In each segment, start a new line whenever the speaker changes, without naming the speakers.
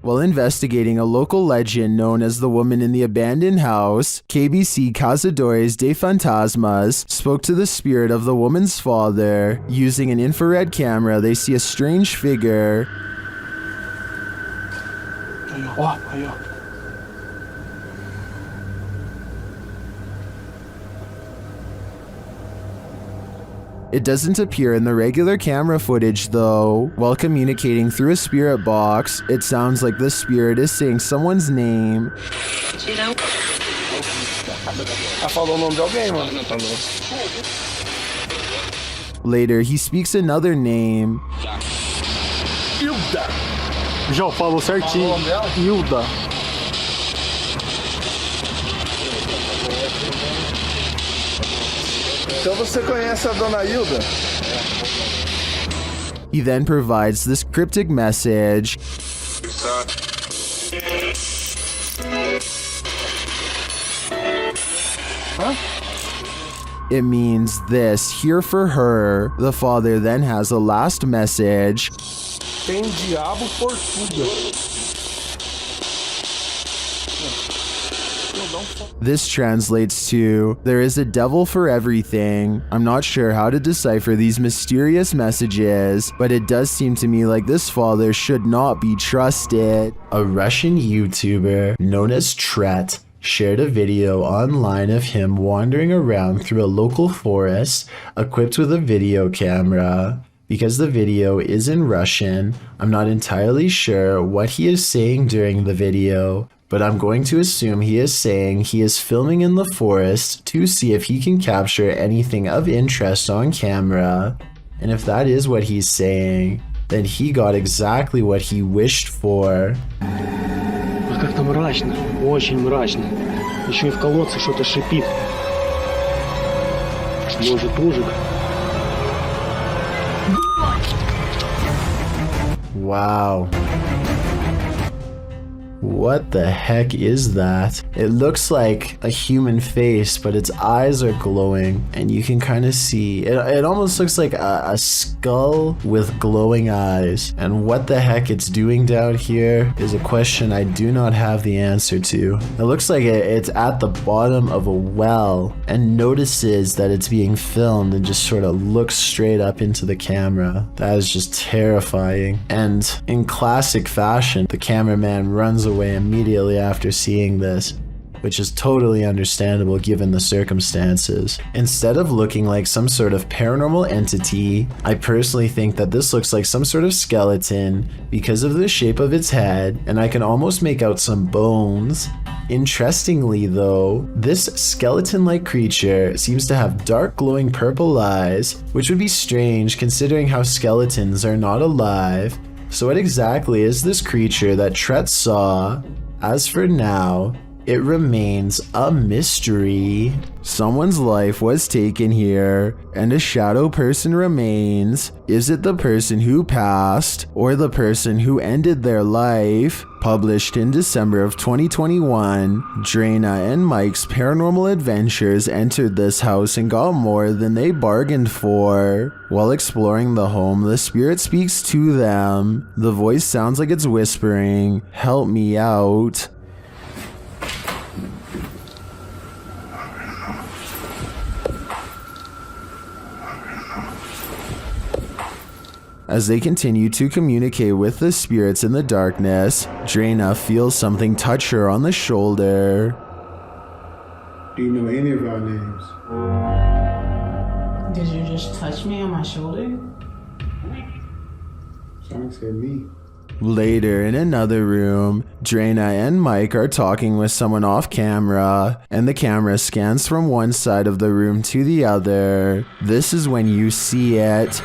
While investigating a local legend known as the woman in the abandoned house, KBC Cazadores de Fantasmas spoke to the spirit of the woman's father. Using an infrared camera, they see a strange figure. It doesn't appear in the regular camera footage though. While communicating through a spirit box, it sounds like the spirit is saying someone's name. Later, he speaks another name.
Hilda. Já falou certinho. Hilda. Então você conhece a Dona Hilda?
He then provides this cryptic message.
Huh?
It means this, here for her. The father then has a last message.
Tem diabo por tudo.
This translates to, there is a devil for everything. I'm not sure how to decipher these mysterious messages, but it does seem to me like this father should not be trusted. A Russian YouTuber known as Tret shared a video online of him wandering around through a local forest equipped with a video camera. Because the video is in Russian, I'm not entirely sure what he is saying during the video, but I'm going to assume he is saying he is filming in the forest to see if he can capture anything of interest on camera. And if that is what he's saying, then he got exactly what he wished for.
Как-то мрачно, очень мрачно. Еще и в колодце что-то шипит. Может, ужик.
Wow. What the heck is that? It looks like a human face, but its eyes are glowing, and you can kind of see, it almost looks like a skull with glowing eyes. And what the heck it's doing down here is a question I do not have the answer to. It looks like it's at the bottom of a well and notices that it's being filmed and just sort of looks straight up into the camera. That is just terrifying. And in classic fashion, the cameraman runs away immediately after seeing this, which is totally understandable given the circumstances. Instead of looking like some sort of paranormal entity, I personally think that this looks like some sort of skeleton because of the shape of its head, and I can almost make out some bones. Interestingly though, this skeleton-like creature seems to have dark glowing purple eyes, which would be strange considering how skeletons are not alive. So what exactly is this creature that Tret saw? As for now, it remains a mystery. Someone's life was taken here, and a shadow person remains. Is it the person who passed, or the person who ended their life? Published in December of 2021, Drana and Mike's paranormal adventures entered this house and got more than they bargained for. While exploring the home, the spirit speaks to them. The voice sounds like it's whispering, "Help me out." As they continue to communicate with the spirits in the darkness, Drana feels something touch her on the shoulder.
Do you know any of our names?
Did you just touch me on my shoulder?
Someone said me.
Later, in another room, Drana and Mike are talking with someone off camera, and the camera scans from one side of the room to the other. This is when you see it.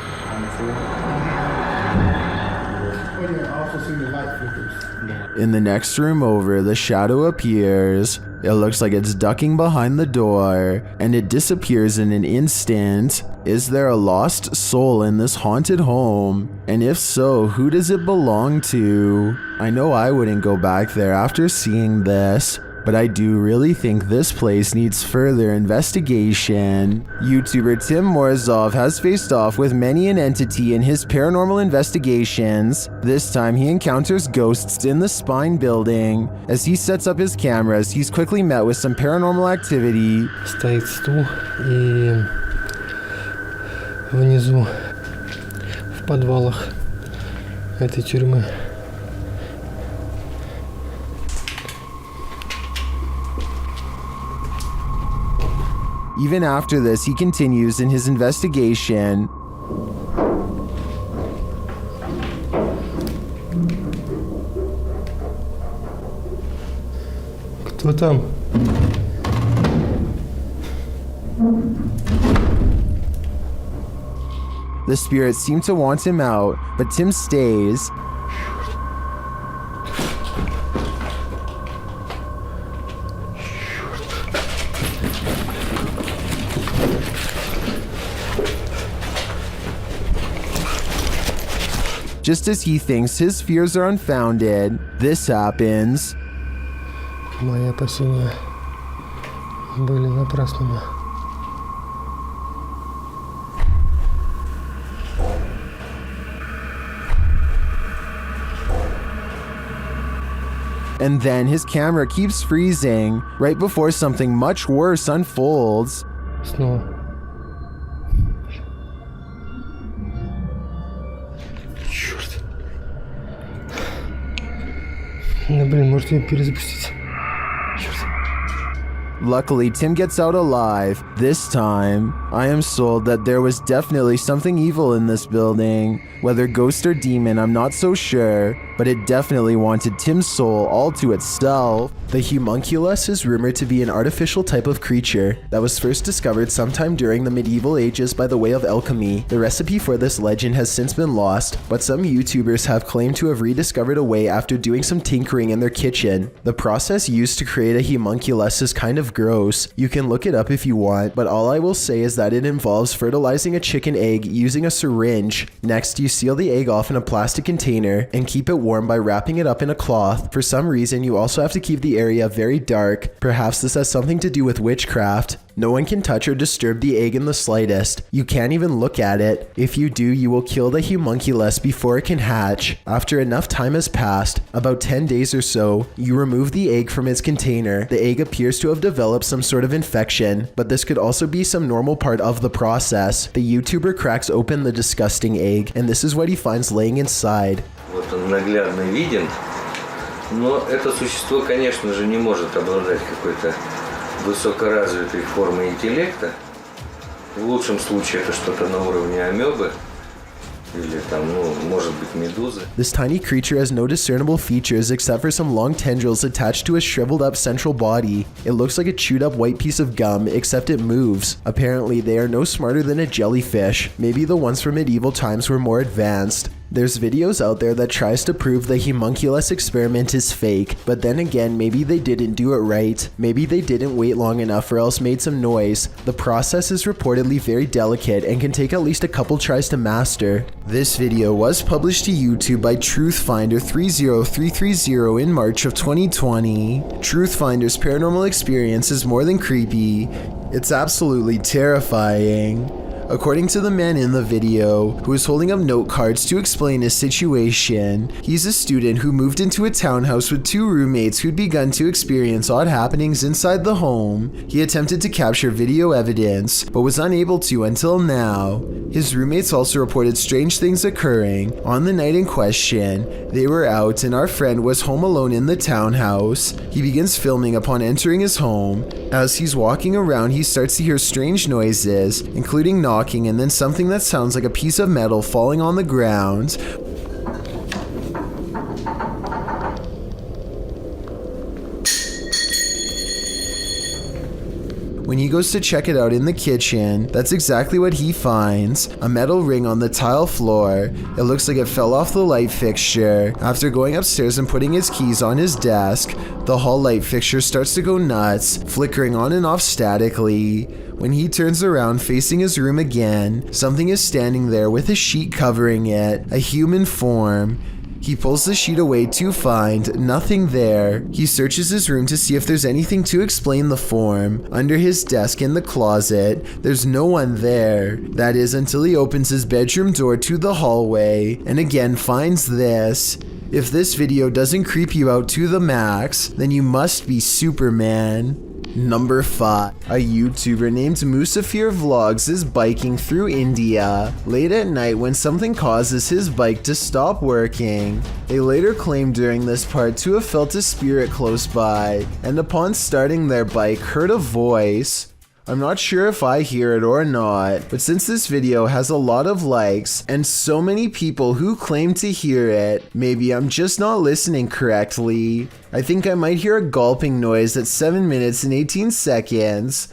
In the next room over, the shadow appears. It looks like it's ducking behind the door, and it disappears in an instant. Is there a lost soul in this haunted home? And if so, who does it belong to? I know I wouldn't go back there after seeing this. But I do really think this place needs further investigation. YouTuber Tim Morozov has faced off with many an entity in his paranormal investigations. This time he encounters ghosts in the Spine building. As he sets up his cameras, he's quickly met with some paranormal activity.
Стоит стул, и внизу, в подвалах этой тюрьмы,
Even after this, he continues in his investigation.
Кто там?
The spirits seem to want him out, but Tim stays. Just as he thinks his fears are unfounded, this happens.
Мои опасения были напрасными.
And then his camera keeps freezing right before something much worse unfolds.
Снова. Черт. Да блин, может ее перезапустить? Черт.
Luckily, Tim gets out alive. This time, I am sold that there was definitely something evil in this building. Whether ghost or demon, I'm not so sure, but it definitely wanted Tim's soul all to itself. The homunculus is rumored to be an artificial type of creature that was first discovered sometime during the medieval ages by the way of alchemy. The recipe for this legend has since been lost, but some YouTubers have claimed to have rediscovered a way after doing some tinkering in their kitchen. The process used to create a homunculus is kind of gross. You can look it up if you want, but all I will say is that it involves fertilizing a chicken egg using a syringe. Next, you seal the egg off in a plastic container and keep it warm by wrapping it up in a cloth. For some reason, you also have to keep the area very dark. Perhaps this has something to do with witchcraft. No one can touch or disturb the egg in the slightest. You can't even look at it. If you do, you will kill the homunculus before it can hatch. After enough time has passed, about 10 days or so, you remove the egg from its container. The egg appears to have developed some sort of infection, but this could also be some normal part of the process. The YouTuber cracks open the disgusting egg, and this is what he finds laying inside.
Вот он наглядно виден, но это существо, конечно же, не может обладать какой-то высокоразвитой формой интеллекта. В лучшем случае это что-то на уровне амебы или там, может быть, медузы.
This tiny creature has no discernible features except for some long tendrils attached to a shriveled up central body. It looks like a chewed up white piece of gum, except it moves. Apparently, they are no smarter than a jellyfish. Maybe the ones from medieval times were more advanced. There's videos out there that tries to prove the homunculus experiment is fake, but then again, maybe they didn't do it right. Maybe they didn't wait long enough or else made some noise. The process is reportedly very delicate and can take at least a couple tries to master. This video was published to YouTube by Truthfinder30330 in March of 2020. Truthfinder's paranormal experience is more than creepy. It's absolutely terrifying. According to the man in the video, who is holding up note cards to explain his situation, he's a student who moved into a townhouse with two roommates who'd begun to experience odd happenings inside the home. He attempted to capture video evidence, but was unable to until now. His roommates also reported strange things occurring. On the night in question, they were out and our friend was home alone in the townhouse. He begins filming upon entering his home. As he's walking around, he starts to hear strange noises, including knocking and then something that sounds like a piece of metal falling on the ground. When he goes to check it out in the kitchen, that's exactly what he finds. A metal ring on the tile floor. It looks like it fell off the light fixture. After going upstairs and putting his keys on his desk, the hall light fixture starts to go nuts, flickering on and off statically. When he turns around facing his room again, something is standing there with a sheet covering it, a human form. He pulls the sheet away to find nothing there. He searches his room to see if there's anything to explain the form. Under his desk in the closet, there's no one there. That is until he opens his bedroom door to the hallway and again finds this. If this video doesn't creep you out to the max, then you must be Superman. Number 5. A YouTuber named Musafir Vlogs is biking through India late at night when something causes his bike to stop working. They later claimed during this part to have felt a spirit close by, and upon starting their bike heard a voice. I'm not sure if I hear it or not, but since this video has a lot of likes and so many people who claim to hear it, maybe I'm just not listening correctly. I think I might hear a gulping noise at 7 minutes and 18 seconds.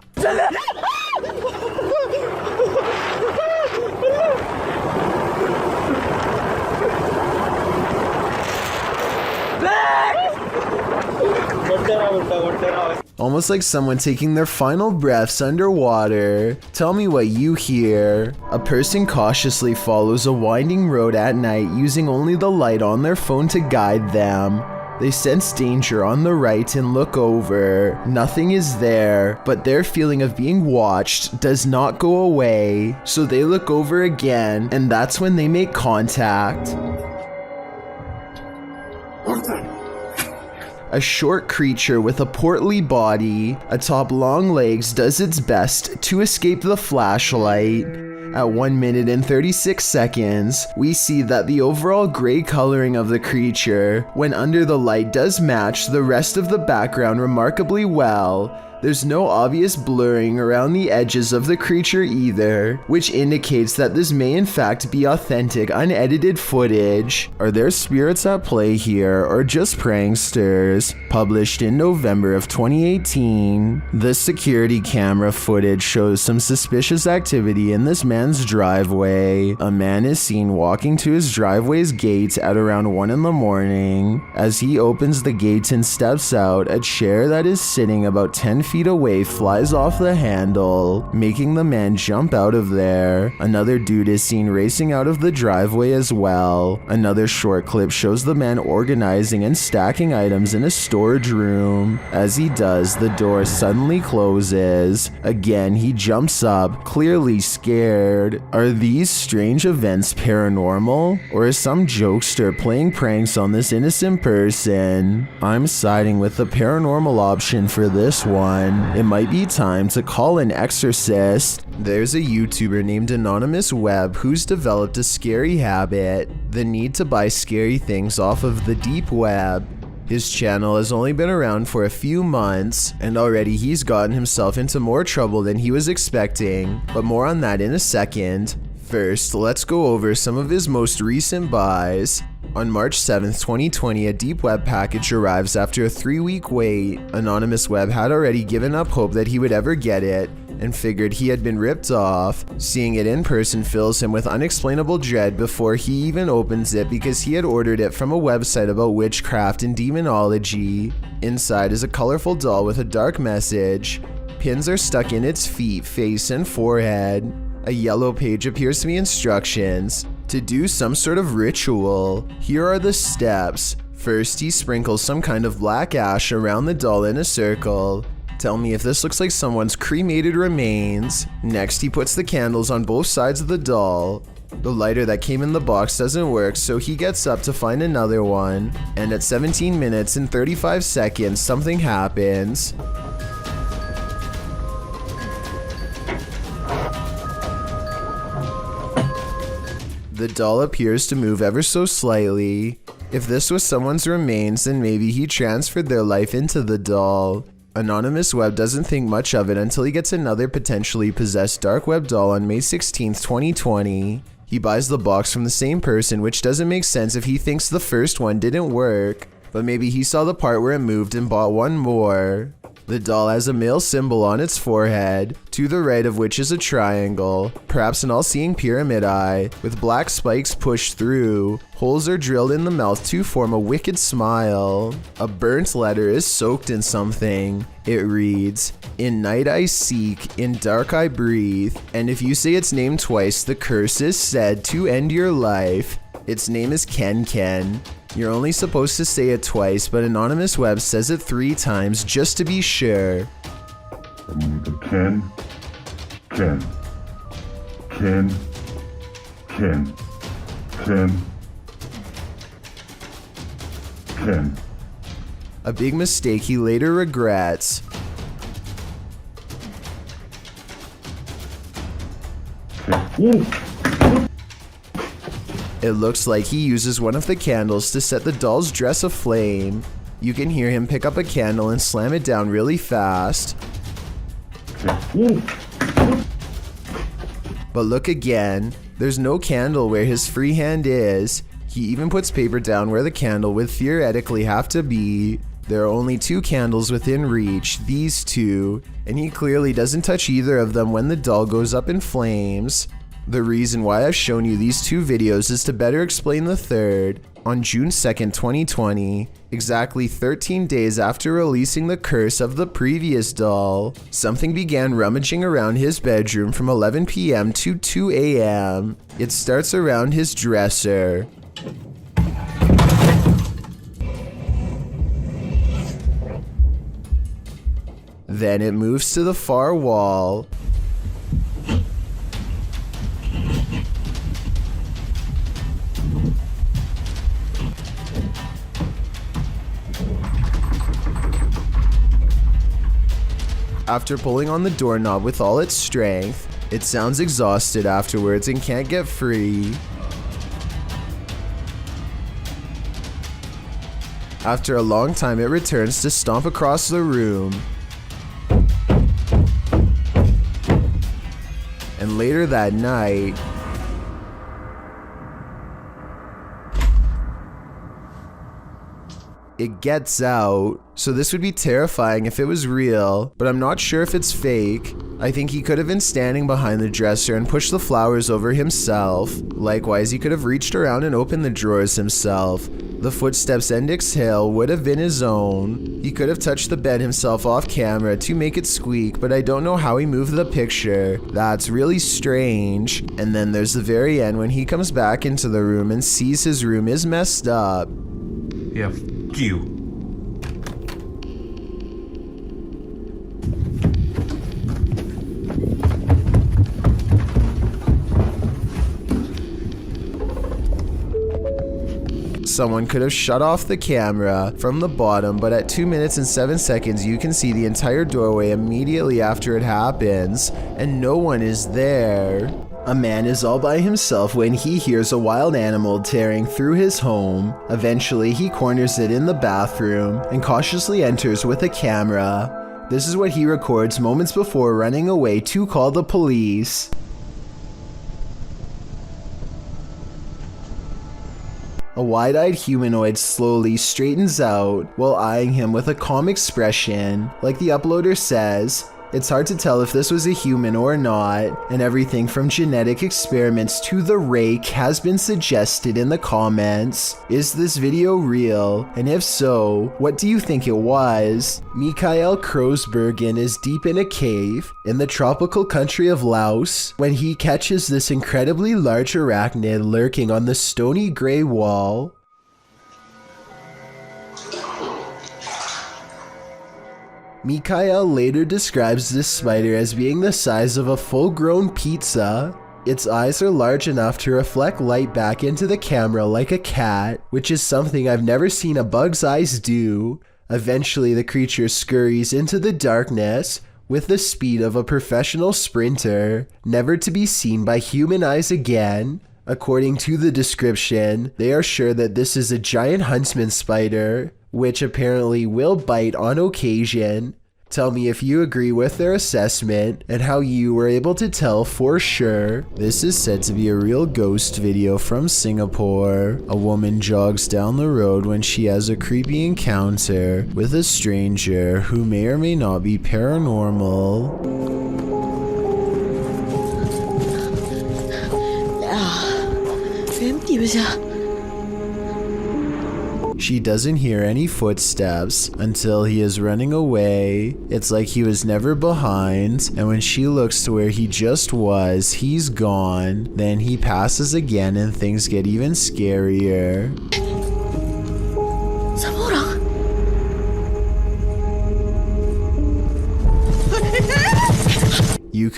Almost like someone taking their final breaths underwater. Tell me what you hear. A person cautiously follows a winding road at night using only the light on their phone to guide them. They sense danger on the right and look over. Nothing is there, but their feeling of being watched does not go away. So they look over again, and that's when they make contact. A short creature with a portly body, atop long legs, does its best to escape the flashlight. At 1 minute and 36 seconds, we see that the overall gray coloring of the creature, when under the light, does match the rest of the background remarkably well. There's no obvious blurring around the edges of the creature either, which indicates that this may in fact be authentic, unedited footage. Are there spirits at play here, or just pranksters? Published in November of 2018, the security camera footage shows some suspicious activity in this man's driveway. A man is seen walking to his driveway's gate at around 1 in the morning. As he opens the gate and steps out, a chair that is sitting about 10 feet away flies off the handle, making the man jump out of there. Another dude is seen racing out of the driveway as well. Another short clip shows the man organizing and stacking items in a storage room. As he does, the door suddenly closes. Again, he jumps up, clearly scared. Are these strange events paranormal? Or is some jokester playing pranks on this innocent person? I'm siding with the paranormal option for this one. It might be time to call an exorcist. There's a YouTuber named Anonymous Web who's developed a scary habit, the need to buy scary things off of the deep web. His channel has only been around for a few months, and already he's gotten himself into more trouble than he was expecting, but more on that in a second. First, let's go over some of his most recent buys. On March 7th, 2020, a deep web package arrives after a 3-week wait. Anonymous Web had already given up hope that he would ever get it, and figured he had been ripped off. Seeing it in person fills him with unexplainable dread before he even opens it, because he had ordered it from a website about witchcraft and demonology. Inside is a colorful doll with a dark message. Pins are stuck in its feet, face, and forehead. A yellow page appears to be instructions to do some sort of ritual. Here are the steps. First, he sprinkles some kind of black ash around the doll in a circle. Tell me if this looks like someone's cremated remains. Next, he puts the candles on both sides of the doll. The lighter that came in the box doesn't work, so he gets up to find another one. And at 17 minutes and 35 seconds, something happens. The doll appears to move ever so slightly. If this was someone's remains, then maybe he transferred their life into the doll. Anonymous Web doesn't think much of it until he gets another potentially possessed dark web doll on May 16th, 2020. He buys the box from the same person, which doesn't make sense if he thinks the first one didn't work. But maybe he saw the part where it moved and bought one more. The doll has a male symbol on its forehead, to the right of which is a triangle, perhaps an all-seeing pyramid eye, with black spikes pushed through. Holes are drilled in the mouth to form a wicked smile. A burnt letter is soaked in something. It reads, "In night I seek, in dark I breathe, and if you say its name twice, the curse is said to end your life." Its name is Ken Ken. You're only supposed to say it twice, but Anonymous Web says it 3 times just to be sure.
Ken.
A big mistake he later regrets. It looks like he uses one of the candles to set the doll's dress aflame. You can hear him pick up a candle and slam it down really fast. But look again, there's no candle where his free hand is. He even puts paper down where the candle would theoretically have to be. There are only 2 candles within reach, these 2, and he clearly doesn't touch either of them when the doll goes up in flames. The reason why I've shown you these 2 videos is to better explain the third. On June 2nd, 2020, exactly 13 days after releasing the curse of the previous doll, something began rummaging around his bedroom from 11 p.m. to 2 a.m. It starts around his dresser. Then it moves to the far wall. After pulling on the doorknob with all its strength, it sounds exhausted afterwards and can't get free. After a long time, it returns to stomp across the room. And later that night, it gets out. So this would be terrifying if it was real, but I'm not sure if it's fake. I think he could have been standing behind the dresser and pushed the flowers over himself. Likewise, he could have reached around and opened the drawers himself. The footsteps and exhale would have been his own. He could have touched the bed himself off camera to make it squeak, but I don't know how he moved the picture. That's really strange. And then there's the very end when he comes back into the room and sees his room is messed up.
Yeah, f*** you.
Someone could have shut off the camera from the bottom, but at 2 minutes and 7 seconds you can see the entire doorway immediately after it happens, and no one is there. A man is all by himself when he hears a wild animal tearing through his home. Eventually he corners it in the bathroom and cautiously enters with a camera. This is what he records moments before running away to call the police. A wide-eyed humanoid slowly straightens out while eyeing him with a calm expression. Like the uploader says, it's hard to tell if this was a human or not, and everything from genetic experiments to the rake has been suggested in the comments. Is this video real? And if so, what do you think it was? Mikael Kroosbergen is deep in a cave in the tropical country of Laos when he catches this incredibly large arachnid lurking on the stony gray wall. Mikael later describes this spider as being the size of a full-grown pizza. Its eyes are large enough to reflect light back into the camera like a cat, which is something I've never seen a bug's eyes do. Eventually, the creature scurries into the darkness with the speed of a professional sprinter, never to be seen by human eyes again. According to the description, they are sure that this is a giant huntsman spider, which apparently will bite on occasion. Tell me if you agree with their assessment and how you were able to tell for sure. This is said to be a real ghost video from Singapore. A woman jogs down the road when she has a creepy encounter with a stranger who may or may not be paranormal. She doesn't hear any footsteps until he is running away. It's like he was never behind, and when she looks to where he just was, he's gone. Then he passes again and things get even scarier.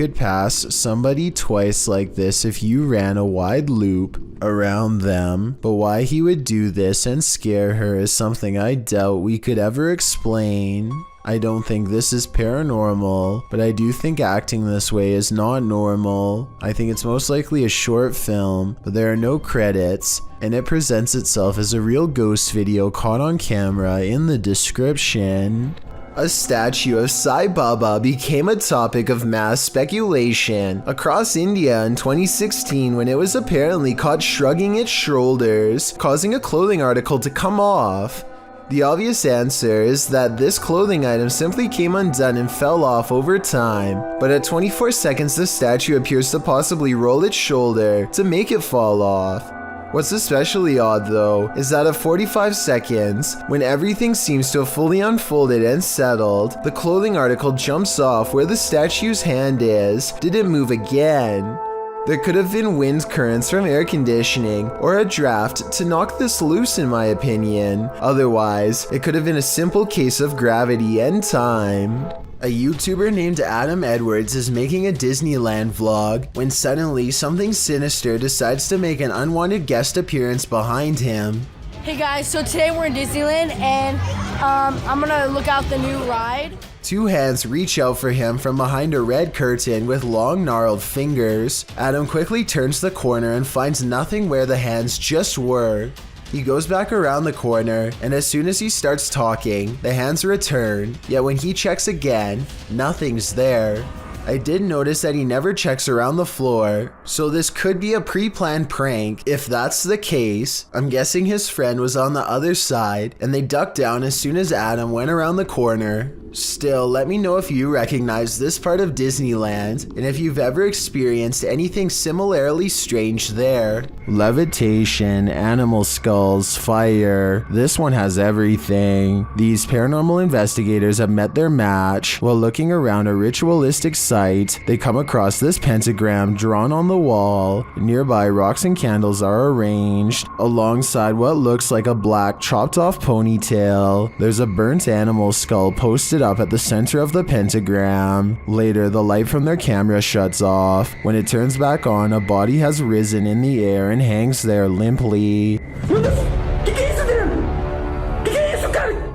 could pass somebody twice like this if you ran a wide loop around them, but why he would do this and scare her is something I doubt we could ever explain. I don't think this is paranormal, but I do think acting this way is not normal. I think it's most likely a short film, but there are no credits, and it presents itself as a real ghost video caught on camera in the description. A statue of Sai Baba became a topic of mass speculation across India in 2016 when it was apparently caught shrugging its shoulders, causing a clothing article to come off. The obvious answer is that this clothing item simply came undone and fell off over time, but at 24 seconds the statue appears to possibly roll its shoulder to make it fall off. What's especially odd though is that at 45 seconds, when everything seems to have fully unfolded and settled, the clothing article jumps off where the statue's hand is, didn't move again. There could have been wind currents from air conditioning or a draft to knock this loose in my opinion. Otherwise, it could have been a simple case of gravity and time. A YouTuber named Adam Edwards is making a Disneyland vlog when suddenly something sinister decides to make an unwanted guest appearance behind him.
Hey guys, so today we're in Disneyland and I'm gonna look out the new ride.
Two hands reach out for him from behind a red curtain with long gnarled fingers. Adam quickly turns the corner and finds nothing where the hands just were. He goes back around the corner, and as soon as he starts talking, the hands return, yet when he checks again, nothing's there. I did notice that he never checks around the floor, so this could be a pre-planned prank. If that's the case, I'm guessing his friend was on the other side, and they ducked down as soon as Adam went around the corner. Still, let me know if you recognize this part of Disneyland, and if you've ever experienced anything similarly strange there. Levitation, animal skulls, fire. This one has everything. These paranormal investigators have met their match. While looking around a ritualistic site, they come across this pentagram drawn on the wall. Nearby, rocks and candles are arranged. Alongside what looks like a black chopped off ponytail, there's a burnt animal skull posted up at the center of the pentagram. Later, the light from their camera shuts off. When it turns back on, a body has risen in the air and hangs there limply.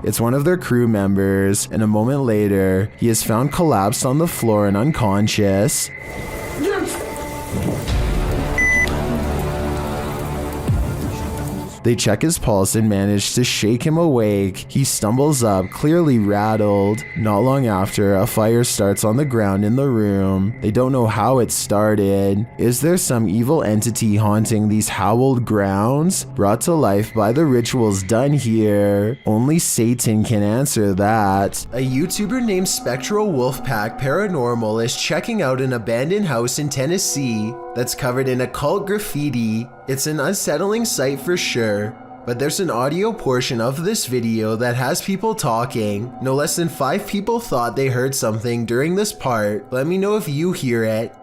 It's one of their crew members, and a moment later, he is found collapsed on the floor and unconscious. They check his pulse and manage to shake him awake. He stumbles up, clearly rattled. Not long after, a fire starts on the ground in the room. They don't know how it started. Is there some evil entity haunting these howled grounds, brought to life by the rituals done here? Only Satan can answer that. A YouTuber named Spectral Wolfpack Paranormal is checking out an abandoned house in Tennessee that's covered in occult graffiti. It's an unsettling sight for sure, but there's an audio portion of this video that has people talking. No less than 5 people thought they heard something during this part. Let me know if you hear it.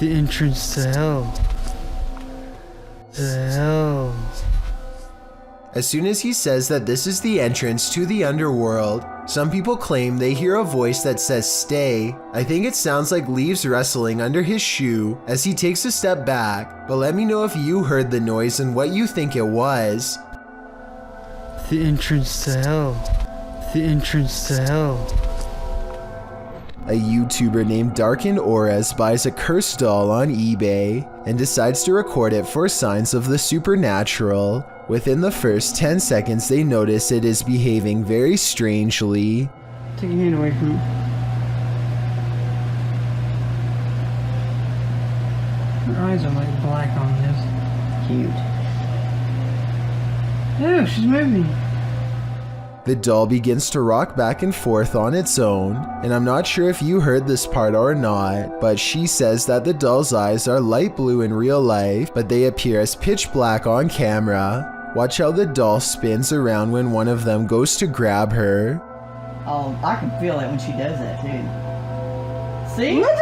The entrance to hell. To hell.
As soon as he says that this is the entrance to the underworld, some people claim they hear a voice that says stay. I think it sounds like leaves rustling under his shoe as he takes a step back, but let me know if you heard the noise and what you think it was.
The entrance to hell. The entrance to hell.
A YouTuber named Darkened Auras buys a cursed doll on eBay and decides to record it for signs of the supernatural. Within the first 10 seconds, they notice it is behaving very strangely.
Take your hand away from me. Her eyes are like black on this. Cute. Ew, she's moving.
The doll begins to rock back and forth on its own, and I'm not sure if you heard this part or not, but she says that the doll's eyes are light blue in real life, but they appear as pitch black on camera. Watch how the doll spins around when one of them goes to grab her.
Oh, I can feel it when she does that too. See? What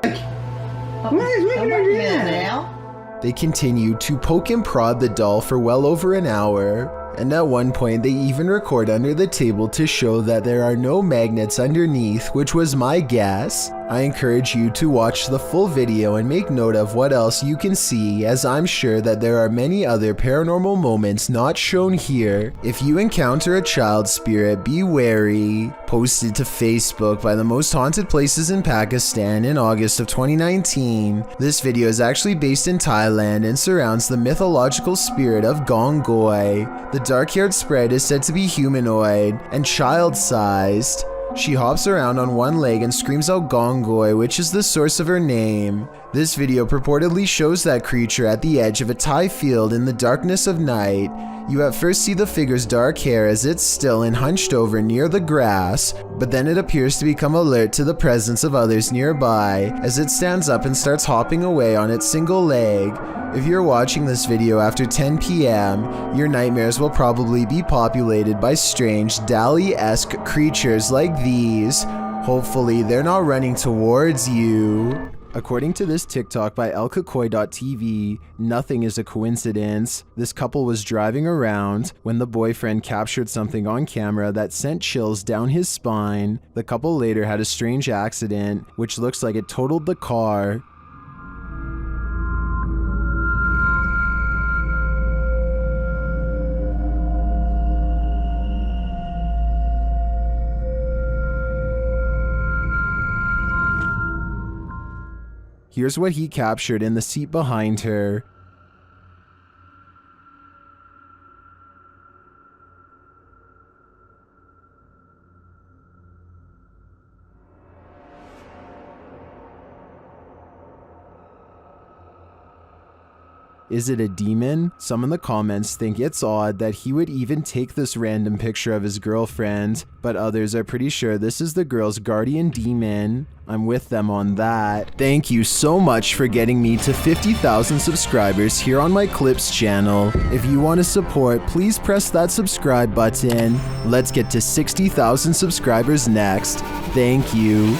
the f***? What is making her do that now?
They continue to poke and prod the doll for well over an hour. And at one point they even record under the table to show that there are no magnets underneath, which was my guess. I encourage you to watch the full video and make note of what else you can see, as I'm sure that there are many other paranormal moments not shown here. If you encounter a child spirit, be wary. Posted to Facebook by the most haunted places in Pakistan in August of 2019. This video is actually based in Thailand and surrounds the mythological spirit of Gongoi. The dark-haired sprite is said to be humanoid and child-sized. She hops around on one leg and screams out Gongoi, which is the source of her name. This video purportedly shows that creature at the edge of a Thai field in the darkness of night. You at first see the figure's dark hair as it's still and hunched over near the grass, but then it appears to become alert to the presence of others nearby as it stands up and starts hopping away on its single leg. If you're watching this video after 10 p.m., your nightmares will probably be populated by strange Dali-esque creatures like these. Hopefully they're not running towards you. According to this TikTok by elkakoi.tv, nothing is a coincidence. This couple was driving around when the boyfriend captured something on camera that sent chills down his spine. The couple later had a strange accident, which looks like it totaled the car. Here's what he captured in the seat behind her. Is it a demon? Some in the comments think it's odd that he would even take this random picture of his girlfriend, but others are pretty sure this is the girl's guardian demon. I'm with them on that. Thank you so much for getting me to 50,000 subscribers here on my Clips channel. If you want to support, please press that subscribe button. Let's get to 60,000 subscribers next. Thank you.